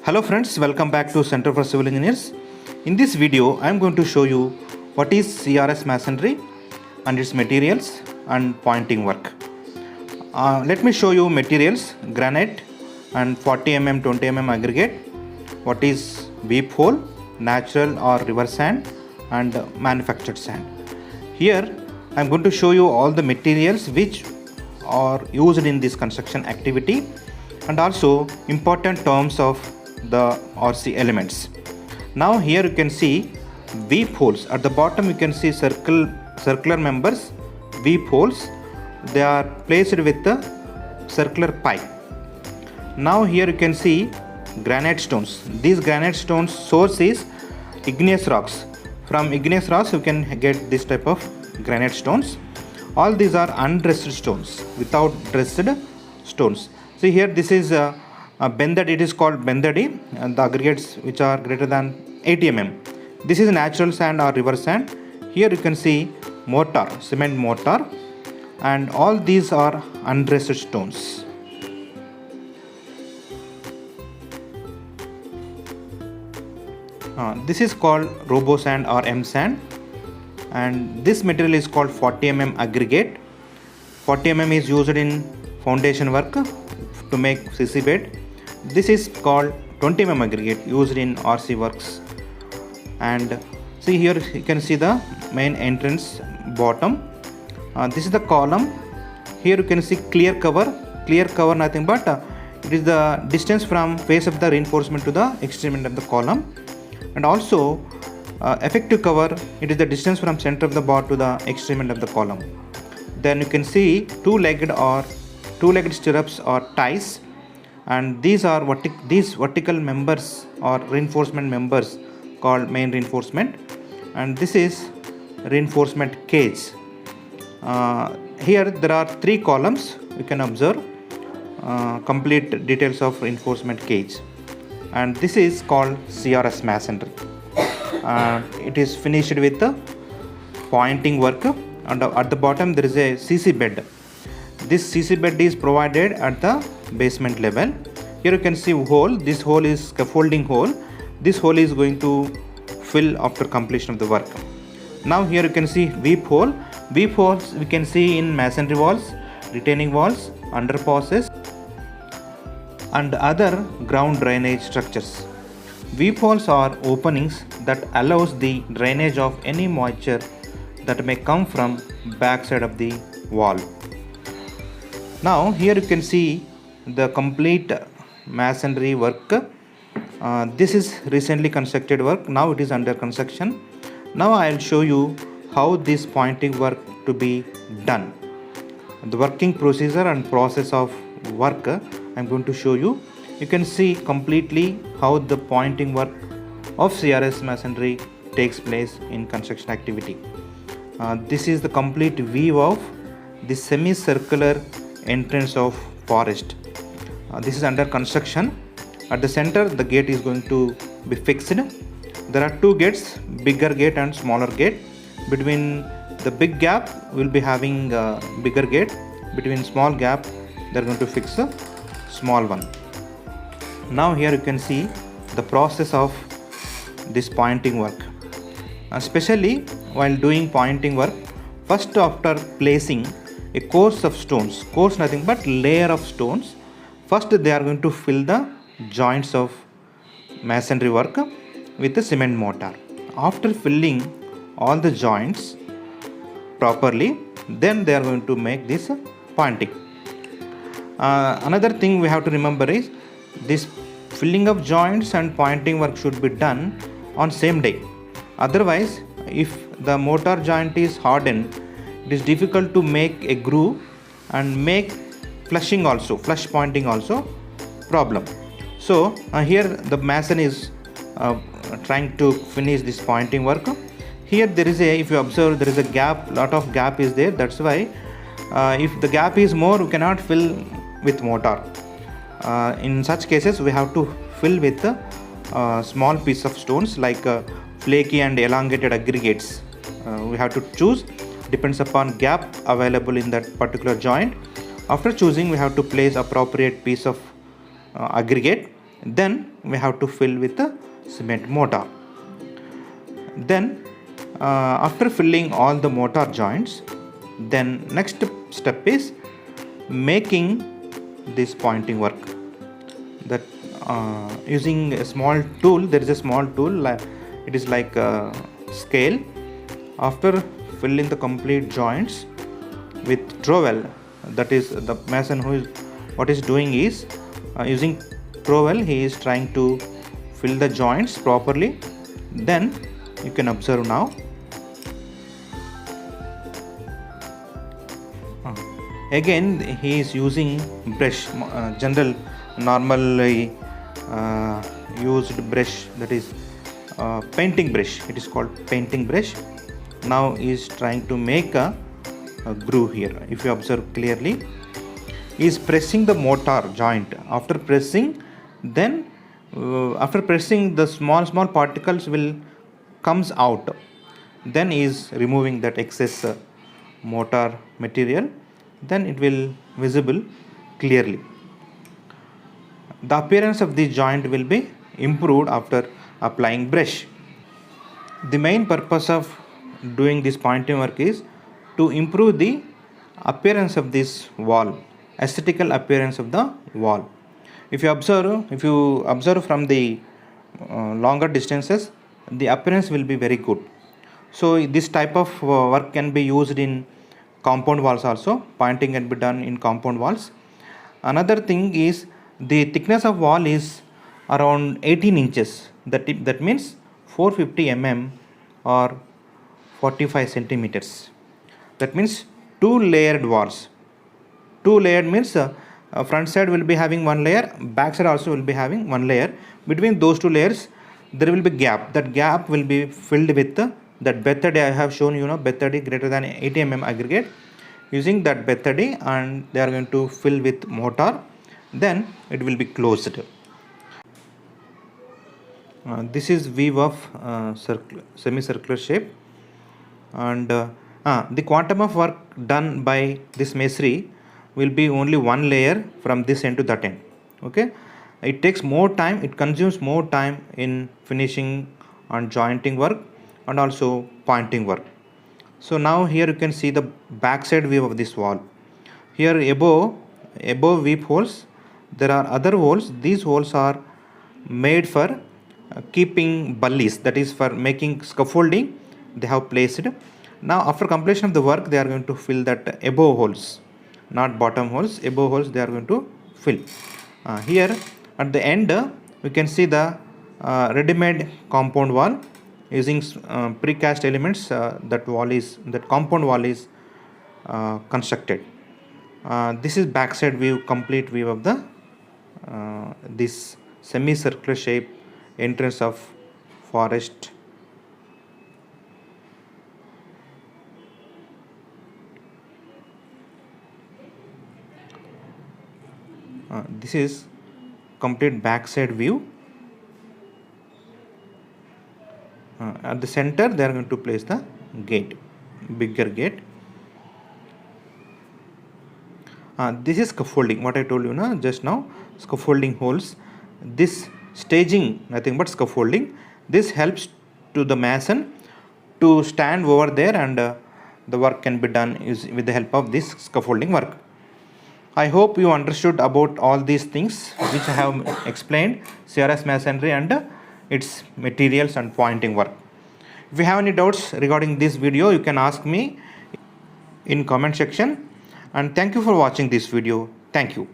Hello friends, welcome back to Center for Civil Engineers. In this video, I am going to show you what is CRS Masonry and its materials and pointing work. Let me show you materials: granite and 40 mm 20 mm aggregate, what is weep hole, natural or river sand, and manufactured sand. Here I am going to show you all the materials which are used in this construction activity and also important terms of the RC elements. Now here you can see weep holes. At the bottom you can see circular members, weep holes. They are placed with the circular pipe. Now here you can see granite stones. These granite stones source is igneous rocks. From igneous rocks you can get this type of granite stones. All these are undressed stones, without dressed stones. See here, this is bended. It is called bended, and the aggregates which are greater than 80 mm. This is natural sand or river sand. Here you can see mortar, cement mortar, and all these are undressed stones. This is called robo sand or M sand, and this material is called 40 mm aggregate. 40 mm is used in foundation work to make CC bed. This is called 20 mm aggregate used in RC works. And see here you can see the main entrance bottom. This is the column. Here you can see clear cover nothing but it is the distance from face of the reinforcement to the extreme end of the column, and also effective cover, it is the distance from center of the bar to the extreme end of the column. Then you can see two-legged stirrups or ties, and these are vertical members or reinforcement members called main reinforcement, and this is reinforcement cage. Here there are three columns. You can observe complete details of reinforcement cage, and this is called CRS Masonry. It is finished with the pointing work, and at the bottom there is a CC bed. This CC bed is provided at the basement level. Here you can see hole. This hole is scaffolding hole. This hole is going to fill after completion of the work. Now here you can see weep hole. Weep holes we can see in masonry walls, retaining walls, underpasses, and other ground drainage structures. Weep holes are openings that allows the drainage of any moisture that may come from backside of the wall. Now here you can see the complete masonry work. This is recently constructed work. Now it is under construction. Now I will show you how this pointing work to be done. The working procedure and process of work I am going to show you. You can see completely how the pointing work of CRS masonry takes place in construction activity. This is the complete view of the semicircular entrance of forest. This is under construction. At the center the gate is going to be fixed. There are two gates, bigger gate and smaller gate. Between the big gap we will be having a bigger gate. Between small gap they are going to fix a small one. Now here you can see the process of this pointing work. Especially while doing pointing work, first after placing a course of stones, course nothing but layer of stones, first they are going to fill the joints of masonry work with a cement mortar. After filling all the joints properly, then they are going to make this pointing. Another thing we have to remember is this filling of joints and pointing work should be done on same day. Otherwise, if the mortar joint is hardened, it is difficult to make a groove and make flush pointing also problem. So here the mason is trying to finish this pointing work. Here there is if you observe, there is a gap, lot of gap is there. That's why if the gap is more, we cannot fill with mortar. In such cases we have to fill with a small piece of stones like flaky and elongated aggregates. We have to choose, depends upon gap available in that particular joint. After choosing, we have to place appropriate piece of aggregate Then we have to fill with the cement mortar. Then after filling all the mortar joints, then next step is making this pointing work. That using a small tool, there is a small tool, it is like a scale. After filling the complete joints with trowel, that is the mason what is doing is using trowel, he is trying to fill the joints properly. Then you can observe now. Again he is using brush, general normally used brush, that is painting brush. It is called painting brush. Now he is trying to make a groove here. If you observe clearly, he is pressing the mortar joint. After pressing, then after pressing, the small particles will comes out. Then he is removing that excess mortar material. Then it will visible clearly. The appearance of this joint will be improved after applying brush. The main purpose of doing this pointing work is to improve the appearance of this wall, aesthetical appearance of the wall. If you observe from the longer distances, the appearance will be very good. So this type of work can be used in compound walls also. Pointing can be done in compound walls. Another thing is the thickness of wall is around 18 inches. That means 450 mm or 45 centimeters. That means 2 layered walls. 2 layered means front side will be having 1 layer, back side also will be having 1 layer. Between those 2 layers there will be gap. That gap will be filled with that bethody. I have shown you bethody greater than 80 mm aggregate. Using that bethody, and they are going to fill with mortar. Then it will be closed. This is weave of semicircular shape, and the quantum of work done by this masonry will be only 1 layer from this end to that end. Okay, it takes more time, it consumes more time in finishing and jointing work and also pointing work. So now here you can see the backside view of this wall. Here above weep holes, there are other holes. These holes are made for keeping bullies, that is for making scaffolding. They have placed. Now after completion of the work, they are going to fill that above holes, not bottom holes. Above holes they are going to fill. Here at the end we can see the ready-made compound wall using precast elements. That compound wall is constructed. This is backside view, complete view of the this semicircular shape entrance of forest. This is complete backside view. At the center they are going to place the gate, bigger gate. This is scaffolding, what I told you just now, scaffolding holes. This staging, nothing but scaffolding. This helps to the mason to stand over there, and the work can be done with the help of this scaffolding work. I hope you understood about all these things which I have explained, CRS Masonry and its materials and pointing work. If you have any doubts regarding this video, you can ask me in comment section. And thank you for watching this video. Thank you.